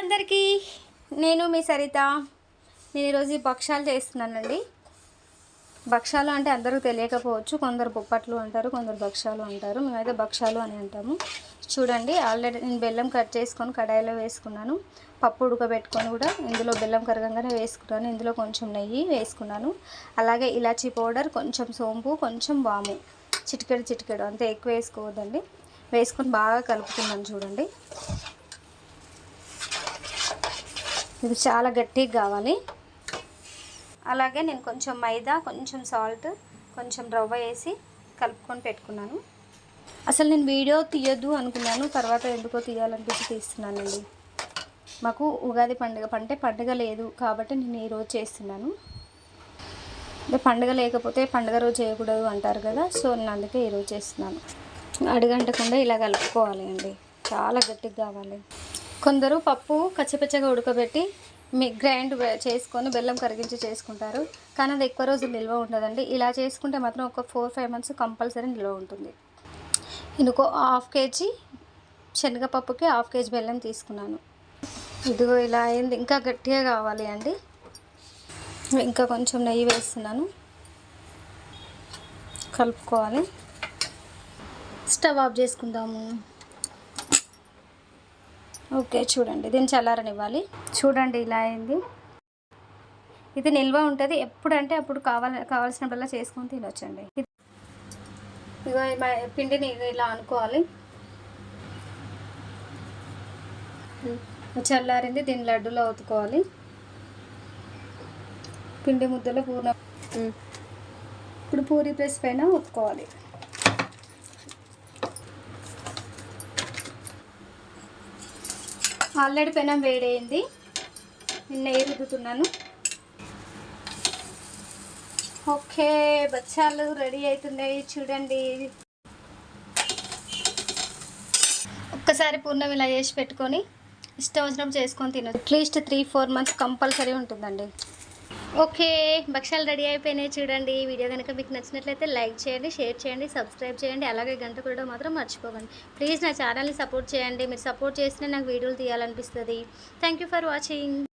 అందరికీ నేను మీ సరిత. నేను ఈరోజు భక్షాలు చేస్తున్నానండి. భక్షాలు అంటే అందరూ తెలియకపోవచ్చు, కొందరు బొప్పట్లు అంటారు, కొందరు భక్షాలు అంటారు. మేమైతే భక్షాలు అని అంటాము. చూడండి, ఆల్రెడీ నేను బెల్లం కట్ చేసుకొని కడాయిలో వేసుకున్నాను. పప్పు ఉడకబెట్టుకొని కూడా ఇందులో బెల్లం కరగంగానే వేసుకున్నాను. ఇందులో కొంచెం నెయ్యి వేసుకున్నాను. అలాగే ఇలాచీ పౌడర్, కొంచెం సోంపు, కొంచెం వాము, చిటికెడు అంతే, ఎక్కువ వేసుకోవద్దండి. వేసుకొని బాగా కలుపుతున్నాను. చూడండి, ఇది చాలా గట్టిగా కావాలి. అలాగే నేను కొంచెం మైదా, కొంచెం సాల్ట్, కొంచెం రవ్వ వేసి కలుపుకొని పెట్టుకున్నాను. అసలు నేను వీడియో తీయొద్దు అనుకున్నాను, తర్వాత ఎందుకో తీయాలనిపించి తీస్తున్నానండి. మాకు ఉగాది పండుగ లేదు కాబట్టి నేను ఈరోజు చేస్తున్నాను. అంటే పండుగ లేకపోతే పండుగ రోజు చేయకూడదు అంటారు కదా, సో నేను అందుకే ఈరోజు చేస్తున్నాను. అడుగంటకుండా ఇలా కలుపుకోవాలి అండి, చాలా గట్టిగా కావాలి. కొందరు పప్పు కచ్చపచ్చగా ఉడకబెట్టి గ్రైండ్ చేసుకొని బెల్లం కరిగించి చేసుకుంటారు, కానీ అది ఎక్కువ రోజులు నిల్వ ఉండదండి. ఇలా చేసుకుంటే మాత్రం ఒక 4-5 months కంపల్సరీ నిల్వ ఉంటుంది. ఇందుకో 1/2 kg శనగపప్పుకి 1/2 kg బెల్లం తీసుకున్నాను. ఇదిగో ఇలా అయింది. ఇంకా గట్టిగా కావాలి అండి. ఇంకా కొంచెం నెయ్యి వేస్తున్నాను, కలుపుకోవాలి. స్టవ్ ఆఫ్ చేసుకుందాము. ఓకే, చూడండి, దీన్ని చల్లారనివ్వాలి. చూడండి, ఇలా అయింది. ఇది నిల్వ ఉంటుంది, ఎప్పుడంటే అప్పుడు కావాల్సినప్పుడల్లా చేసుకొని తినొచ్చండి. ఇగో పిండిని ఇలా అనుకోవాలి. చల్లారింది, దీన్ని లడ్డూలో ఒత్తుకోవాలి. పిండి ముద్దలో ఇప్పుడు పూరీ ప్రెస్ పైన ఒత్తుకోవాలి. ఆల్రెడీ పెనం వేడైంది, నెయ్యి రుద్దుతున్నాను. ఓకే, బచ్చాలు రెడీ అవుతున్నాయి. చూడండి, ఒక్కసారి పూర్ణం ఇలా చేసి పెట్టుకొని ఇష్టం వచ్చినప్పుడు చేసుకొని తినొచ్చు. అట్లీస్ట్ 3-4 months కంపల్సరీ ఉంటుందండి. ఓకే, భక్షాలు రెడీ అయిపోయినాయి. చూడండి, వీడియో కనుక మీకు నచ్చినట్లయితే లైక్ చేయండి, షేర్ చేయండి, సబ్స్క్రైబ్ చేయండి. అలాగే గంట కూడా మాత్రం మర్చిపోకండి. ప్లీజ్ నా ఛానల్ని సపోర్ట్ చేయండి. మీరు సపోర్ట్ చేస్తేనే నాకు వీడియోలు తీయాలనిపిస్తుంది. Thank you for watching.